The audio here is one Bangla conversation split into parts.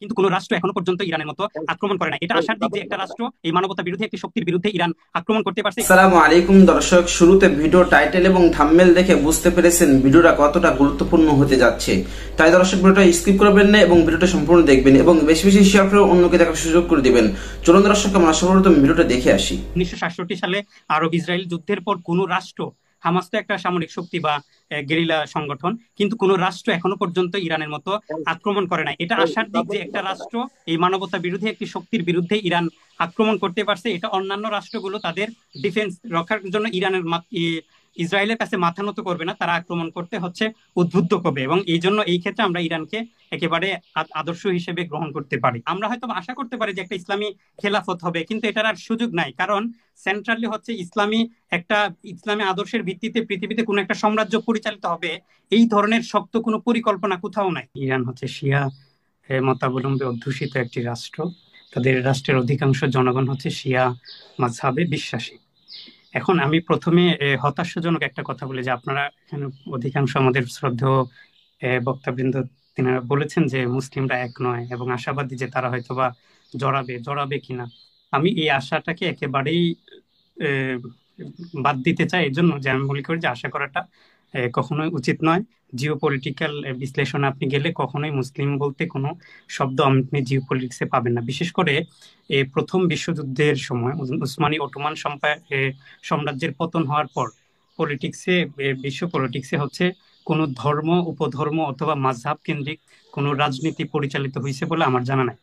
কিন্তু কোনো রাষ্ট্র এখনো পর্যন্ত ইরানের মতো আক্রমণ করে না। এটা আশার দিক যে একটা রাষ্ট্র এই মানবতা বিরোধী একটি শক্তির বিরুদ্ধে ইরান আক্রমণ করতে পারছে। আসসালামু আলাইকুম দর্শক, শুরুতে ভিডিও টাইটেল এবং থাম্বনেল দেখে বুঝতে পেরেছেন ভিডিওটা কতটা গুরুত্বপূর্ণ হতে যাচ্ছে। তাই দর্শক ভিডিওটা স্কিপ করবেন না এবং ভিডিওটা সম্পূর্ণ দেখবেন এবং বেশি বেশি শেয়ার করে অন্যকে দেখার সুযোগ করে দিবেন। চলুন দর্শক, আমরা সর্বপ্রথম ভিডিওটা দেখে আসি। 1967 সালে আরব ইসরায়েল যুদ্ধের পর কোনো রাষ্ট্র, হামাস তো একটা সামরিক শক্তি বা গেরিলা সংগঠন, কিন্তু কোনো রাষ্ট্র এখনো পর্যন্ত ইরানের মতো আক্রমণ করে না। এটা আশার দিক যে একটা রাষ্ট্র এই মানবতা বিরোধী একটি শক্তির বিরুদ্ধে ইরান আক্রমণ করতে পারছে। এটা অন্যান্য রাষ্ট্রগুলো তাদের ডিফেন্স রক্ষার জন্য ইসরায়েলের কাছে মাথা নত করবে না, তারা আক্রমণ করতে উদ্বুদ্ধ করবে। এবং এই জন্য এই ক্ষেত্রে আমরা ইরানকে একেবারে আদর্শ হিসেবে গ্রহণ করতে পারি। আমরা হয়তো আশা করতে পারি যে একটা ইসলামী খেলাফত হবে, কিন্তু এটার আর সুযোগ নাই, কারণ সেন্ট্রালি ইসলামী আদর্শের ভিত্তিতে পৃথিবীতে কোনো একটা সাম্রাজ্য পরিচালিত হবে, এই ধরনের শক্ত কোনো পরিকল্পনা কোথাও নাই। ইরান শিয়া মতাবলম্বী অধ্যুষিত একটি রাষ্ট্র। তাদের রাষ্ট্রের অধিকাংশ জনগণ শিয়া মাযহাবে বিশ্বাসী। এখন আমি প্রথমে হতাশাজনক একটা কথা বলি যে আপনারা এখানে অধিকাংশ আমাদের শ্রদ্ধেয় বক্তাবৃন্দ তিনারা বলেছেন যে মুসলিমরা এক নয় এবং আশাবাদী যে তারা হয়তোবা জড়াবে কিনা। আমি এই আশাটাকে একেবারেই বাদ দিতে চাই, এই জন্য যে আমি মনে করি যে আশা করাটা কখনোই উচিত নয়। জিও পলিটিক্যাল বিশ্লেষণে আপনি গেলে কখনোই মুসলিম বলতে কোনো শব্দ আপনি জিও পলিটিক্সে পাবেন না। বিশেষ করে প্রথম বিশ্বযুদ্ধের সময় উসমানী অটোমান সাম্রাজ্যের পতন হওয়ার পর বিশ্ব পলিটিক্সে কোনো ধর্ম, উপধর্ম অথবা মাযহাব কেন্দ্রিক কোনো রাজনীতি পরিচালিত হয়েছে বলে আমার জানা নাই।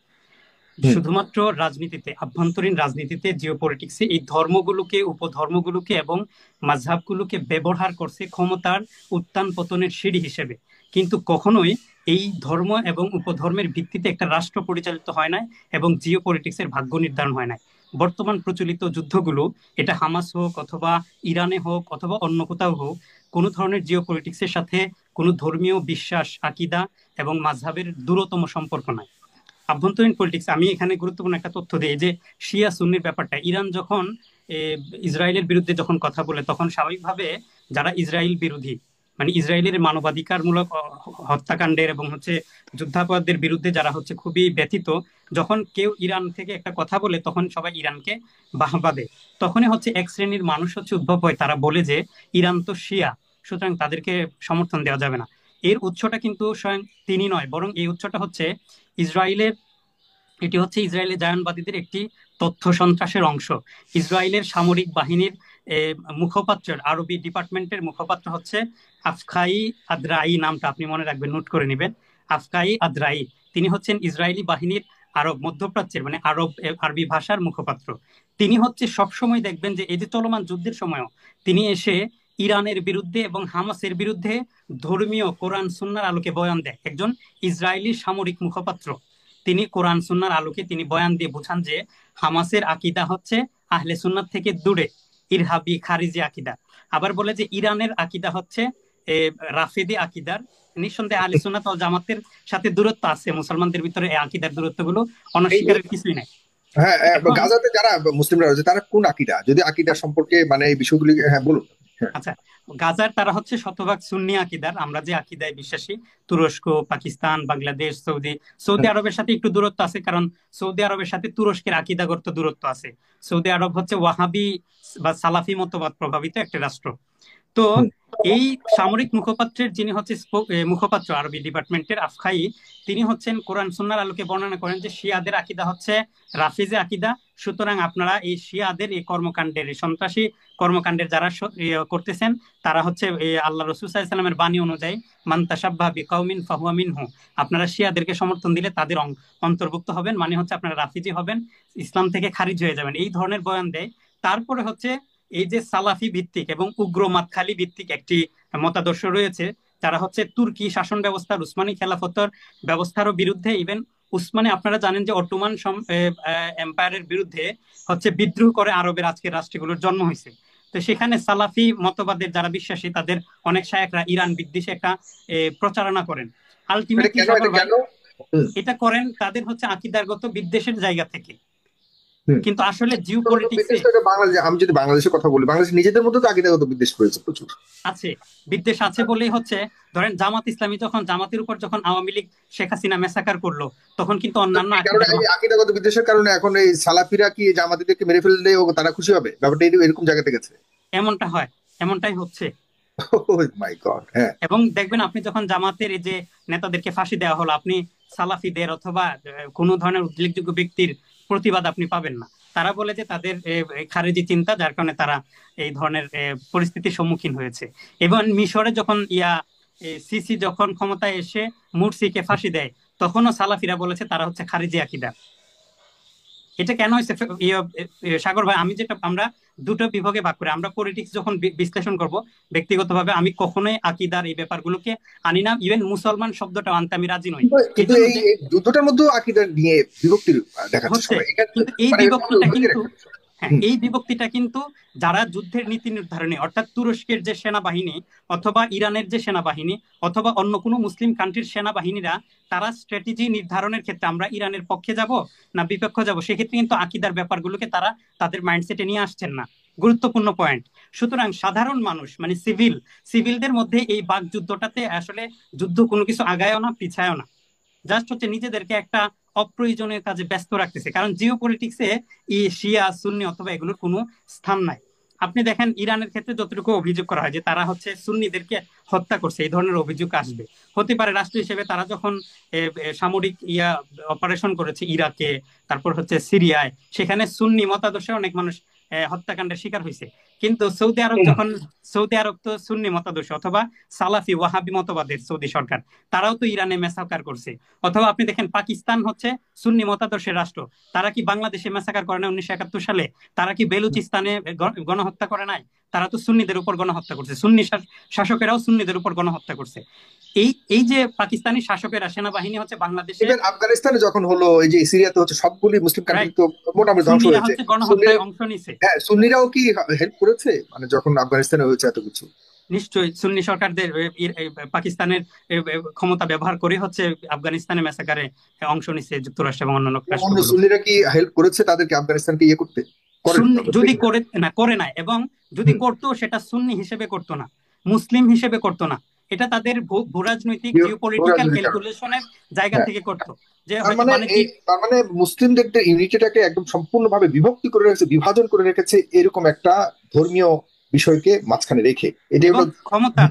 শুধুমাত্র রাজনীতিতে, আভ্যন্তরীণ রাজনীতিতে, জিওপলিটিক্সে এই ধর্মগুলোকে, উপধর্মগুলোকে এবং মাযহাবগুলোকে ব্যবহার করছে ক্ষমতার উত্থান পতনের সিঁড়ি হিসেবে, কিন্তু কখনোই এই ধর্ম এবং উপধর্মের ভিত্তিতে একটা রাষ্ট্র পরিচালিত হয় না এবং জিওপলিটিক্সের ভাগ্য নির্ধারণ হয় না। বর্তমান প্রচলিত যুদ্ধগুলো, এটা হামাস হোক অথবা ইরানে হোক অথবা অন্য কোথাও হোক, কোনো ধরনের জিওপলিটিক্সের সাথে কোনো ধর্মীয় বিশ্বাস, আকীদা এবং মাযহাবের দূরতম সম্পর্ক নাই। আভ্যন্তরীণ পলিটিক্স, আমি এখানে গুরুত্বপূর্ণ একটা তথ্য দিই যে শিয়া সুন্নির ব্যাপারটা, ইরান যখন ইসরায়েলের বিরুদ্ধে যখন কথা বলে, তখন স্বাভাবিকভাবে যারা ইসরায়েল বিরোধী, মানে ইসরায়েলের মানবাধিকারমূলক হত্যাকাণ্ডের এবং যুদ্ধাপরাধের বিরুদ্ধে যারা খুবই ব্যথিত, যখন কেউ ইরান থেকে একটা কথা বলে তখন সবাই ইরানকে বাহবা দেয়। তখনই এক শ্রেণীর মানুষ উদ্ভব হয়, তারা বলে যে ইরান তো শিয়া, সুতরাং তাদেরকে সমর্থন দেওয়া যাবে না। এর উৎসটা কিন্তু স্বয়ং তিনি নয়, বরং এই উৎসটা ইসরায়েলের ইসরায়েলের জায়নবাদীদের একটি তথ্য সন্ত্রাসের অংশ। ইসরায়েলের সামরিক বাহিনীর মুখপাত্র, আরবি ডিপার্টমেন্টের মুখপাত্র আফখাই আদরাই, নামটা আপনি মনে রাখবেন, নোট করে নেবেন। আফখাই আদরাই, তিনি ইসরায়েলি বাহিনীর মধ্যপ্রাচ্যের, মানে আরবি ভাষার মুখপাত্র। তিনি সবসময় দেখবেন যে এই যে চলমান যুদ্ধের সময়ও তিনি এসে ইরানের বিরুদ্ধে এবং হামাসের বিরুদ্ধে ধর্মীয় কোরআন সুন্নাহর আলোকে বয়ান দেয়। একজন ইসরায়েলি সামরিক মুখপাত্র, তিনি কোরআন সুন্নাহর আলোকে তিনি বয়ান দিয়ে বোঝান যে হামাসের আকীদা আহলে সুন্নাত থেকে দূরে, ইরহাবি খারিজি আকীদা। আবার বলে যে ইরানের আকীদা রাফেদি আকীদার। নিঃসন্দেহে আহলে সুন্নাত ওয়াল জামাতের সাথে দূরত্ব আছে, মুসলমানদের ভিতরে এই আকীদার দূরত্বগুলো অনস্বীকারের কিছুই নাই। হ্যাঁ, গাজাতে যারা মুসলিমরা রয়েছে তারা কোন আকীদা, যদি আকীদা সম্পর্কে মানে এই বিষয়গুলি বলুন। আচ্ছা, গাজার তারা শতভাগ সুন্নি আকীদার। আমরা যে আকীদায় বিশ্বাসী, তুরস্ক, পাকিস্তান, বাংলাদেশ, সৌদি আরবের সাথে একটু দূরত্ব আছে, কারণ সৌদি আরবের সাথে তুরস্কের আকীদাগত দূরত্ব আছে। সৌদি আরব ওয়াহাবি বা সালাফি মতবাদ প্রভাবিত একটা রাষ্ট্র। তো এই সামরিক মুখপাত্রের যিনি মুখপাত্র আরবি ডিপার্টমেন্টের আফখাই, তিনি কোরআন সুন্নাহর আলোকে বর্ণনা করেন যে শিয়াদের আকীদা রাফিজি আকীদা। সুতরাং আপনারা এই শিয়াদের এই কর্মকাণ্ডের, এই সন্ত্রাসী কর্মকাণ্ডের যারা করতেছেন, তারা আল্লাহ রাসূল সাল্লাল্লাহু আলাইহি ওয়াসাল্লামের বাণী অনুযায়ী মান তাশাব্বাহা বিকাউমিন ফাহুয়া মিনহু, আপনারা শিয়াদেরকে সমর্থন দিলে তাদের অন্তর্ভুক্ত হবেন, মানে আপনারা রাফিজি হবেন, ইসলাম থেকে খারিজ হয়ে যাবেন, এই ধরনের বয়ান দেয়। তারপরে এই যে সালাফি ভিত্তিক এবং উগ্রমাদখালী ভিত্তিক একটি মতাদর্শ রয়েছে, যারা তুর্কি শাসন ব্যবস্থার, উসমানী খেলাফতের ব্যবস্থারও বিরুদ্ধে। ইভেন উসমানী, আপনারা জানেন যে অটোমান এম্পায়ারের বিরুদ্ধে বিদ্রোহ করে আরবের আজকের রাষ্ট্রগুলোর জন্ম হয়েছে। তো সেখানে সালাফি মতবাদের যারা বিশ্বাসী, তাদের অনেক শায়েখরা ইরান বিদ্বেষে একটা প্রচারণা করেন। আলটিমেটলি এটা করেন তাদের আকীদাগত বিদ্বেষের জায়গা থেকে। কিন্তু আসলে জিও পলিটিক্সে বাংলাদেশ, আমি যদি বাংলাদেশের কথা বলি, বাংলাদেশ নিজেদের মধ্যে তো আকিদাগত বিদ্বেষ করেছে প্রচুর। আছে, বিদ্বেষ আছে বলেই হচ্ছে ধরেন জামাত ইসলামী যখন জামাতের উপর যখন আওয়ামী লীগ শেখ হাসিনা মেসাকার করলো, তখন কিন্তু অন্যান্য আকিদাগত বিদ্বেষের কারণে এখন এই সালাফিরা কি জামাতিদেরকে মেরে ফেললে তারা খুশি হবে? ব্যাপারটা এরকম জায়গা থেকে গেছে। এমনটা হয়, এমনটাই হচ্ছে। মাই গড। হ্যাঁ, এবং দেখবেন আপনি যখন জামাতের এই যে নেতাদেরকে ফাঁসি দেওয়া হলো, আপনি সালাফিদের অথবা কোনো ধরনের উল্লেখযোগ্য ব্যক্তির প্রতিবাদ আপনি পাবেন না। তারা বলে যে তাদের খারেজি চিন্তা, যার কারণে তারা এই ধরনের পরিস্থিতির সম্মুখীন হয়েছে। এবং মিশরে যখন সিসি যখন ক্ষমতায় এসে মুরসিকে ফাঁসি দেয়, তখনও সালাফিরা বলেছে তারা হচ্ছে খারেজি আকীদা। এটা কেন হয়েছে সাগর ভাই? আমরা দুটো বিভাগে ভাগ করি। আমরা পলিটিক্স যখন বিশ্লেষণ করব, ব্যক্তিগতভাবে আমি কখনোই আকীদার এই ব্যাপারগুলোকে আনি না। ইভেন মুসলমান শব্দটা আনতে আমি রাজি নই। কিন্তু এই দুটোটার মধ্যে আকীদার নিয়ে বিভক্তি দেখা যাচ্ছে। কিন্তু এই বিভক্তিটা কিন্তু এই বিভক্তিটা কিন্তু যারা যুদ্ধের নীতি নির্ধারণে, অর্থাৎ তুরস্কের যে সেনাবাহিনী অথবা ইরানের যে সেনাবাহিনী অথবা অন্য কোনো মুসলিম কান্ট্রির সেনাবাহিনীরা, তারা স্ট্র্যাটেজি নির্ধারণের ক্ষেত্রে আমরা ইরানের পক্ষে যাব না বিপক্ষে যাব, সেক্ষেত্রে কিন্তু আকীদার ব্যাপারগুলোকে তারা তাদের মাইন্ডসেটে নিয়ে আসছেন না। গুরুত্বপূর্ণ পয়েন্ট। সুতরাং সাধারণ মানুষ মানে সিভিলদের মধ্যে এই বাকযুদ্ধটাতে আসলে যুদ্ধ কোনো কিছু আগায়ও না পিছায়ও না, জাস্ট হচ্ছে নিজেদেরকে একটা অপ্রয়োজনীয় কাজে ব্যস্ত রাখতেছে। কারণ জিও পলিটিক্সে শিয়া সুন্নি অথবা এগুলোর কোনো স্থান নাই। আপনি দেখেন ইরানের ক্ষেত্রে যতটুকু অভিযোগ করা হয় যে তারা হচ্ছে সুন্নিদেরকে হত্যা করছে, এই ধরনের অভিযোগ আসবে, হতে পারে। রাষ্ট্র হিসেবে তারা যখন সামরিক অপারেশন করেছে ইরাকে, তারপর হচ্ছে সিরিয়ায়, সেখানে সুন্নি মতাদর্শে অনেক মানুষ হত্যাকাণ্ডের শিকার হয়েছে। কিন্তু সৌদি আরব তো সুন্নি মতাদর্শ অথবা সালাফি ওয়াহাবি মতবাদের সৌদি সরকার, তারাও তো ইরানে মেসাকার করছে। অথবা আপনি দেখেন পাকিস্তান হচ্ছে সুন্নি মতাদর্শের রাষ্ট্র, তারা কি বাংলাদেশে মেসাকার করে না 1971 সালে? তারা কি বেলুচিস্তানে গণহত্যা করে নাই? তারা তো সুন্নিদের উপর গণহত্যা করছে, সুন্নি শাসকেরাও সুন্নিদের উপর গণহত্যা করছে। এই যে পাকিস্তানি শাসকেরা, সেনাবাহিনী হচ্ছে বাংলাদেশে, আফগানিস্তানে যখন হলো, এই যে সিরিয়াতে হচ্ছে, সবগুলি মুসলিম কান্ট্রি তো মোটামুটি ধ্বংস হয়েছে, গণহত্যায় অংশ নিছে। হ্যাঁ, সুন্নিরাও কি হেল্প করেছে মানে যখন আফগানিস্তানে হয়েছে এত কিছু? নিশ্চয়ই সুন্নি সরকারদের পাকিস্তানের ক্ষমতা ব্যবহার করে হচ্ছে আফগানিস্তানে মেসাকারে অংশ নিচ্ছে যুক্তরাষ্ট্র এবং অন্যান্য রাষ্ট্রগুলো। সুন্নিরা কি হেল্প করেছে তাদেরকে আফগানিস্তানকে করতে? যদি করে না, এবং যদি করতো সেটা সুন্নি হিসেবে করতো না, মুসলিম হিসেবে করতো না, এটা তাদের ভূরাজনৈতিক জিওপলিটিক্যাল ক্যালকুলেশনের জায়গা থেকে করতো। যে তার মানে মুসলিমদের ইউনিটিটাকে একদম সম্পূর্ণভাবে বিভক্তি করে রেখেছে, বিভাজন করে রেখেছে, এরকম একটা ধর্মীয় বিষয়কে মাঝখানে রেখে। এটা হলো ক্ষমতা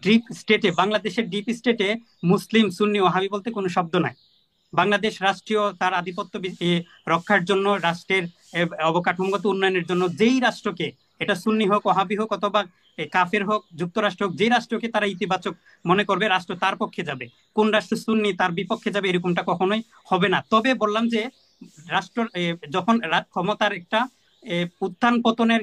ডিপ স্টেটে, বাংলাদেশের ডিপ স্টেটে মুসলিম সুন্নি ওয়াহাবি বলতে কোনো শব্দ নাই। বাংলাদেশ রাষ্ট্রীয় তার আধিপত্য রক্ষার জন্য, রাষ্ট্রের অবকাঠামোগত উন্নয়নের জন্য যেই রাষ্ট্রকে, এটা সুন্নি হোক ওয়াহাবি হোক অথবা কাফের হোক, যুক্তরাষ্ট্র হোক, যে রাষ্ট্রকে তারা ইতিবাচক মনে করবে, রাষ্ট্র তার পক্ষে যাবে। কোন রাষ্ট্র সুন্নি তার বিপক্ষে যাবে এরকমটা কখনোই হবে না। তবে বললাম যে রাষ্ট্র যখন ক্ষমতার একটা উত্থান পতনের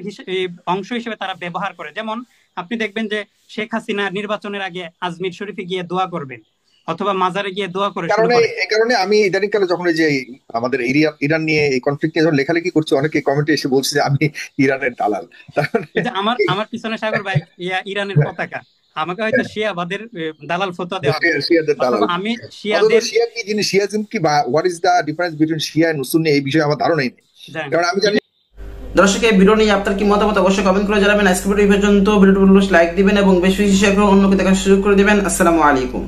অংশ হিসেবে তারা ব্যবহার করে, যেমন আপনি দেখবেন যে শেখ হাসিনা নির্বাচনের আগে আজমির শরীফে গিয়ে দোয়া করবেন অথবা মাজারে গিয়ে দোয়া করে। এই কারণে আমি ইদানিং কালে যখন যে আমাদের ইরান নিয়ে এই কনফ্লিক্ট নিয়ে যখন লেখালেখি করছি, অনেকে কমেন্টে এসে বলছে যে আমি ইরানের দালাল। আমার পিছনে সাগর ভাই ইরানের পতাকা, আমাকে হয়তো শিয়াবাদের দালাল ফতোয়া দেওয়া, আমি শিয়া কি জিনিস, শিয়াজম কি, বা what is the difference between Shia and Sunni, এই বিষয়ে আমার ধারণাই নেই। কারণ আমি জানি। দর্শক, এই ভিডিও নিয়ে আপনার কি মতামত অবশ্যই কমেন্ট করে জানাবেন। আজকে ভিডিও এই পর্যন্ত। ভিডিওটি লাইক দিবেন এবং বেশি বেশি শেয়ার করে অন্যকে দেখার সুযোগ করে দিবেন। আসসালামু আলাইকুম।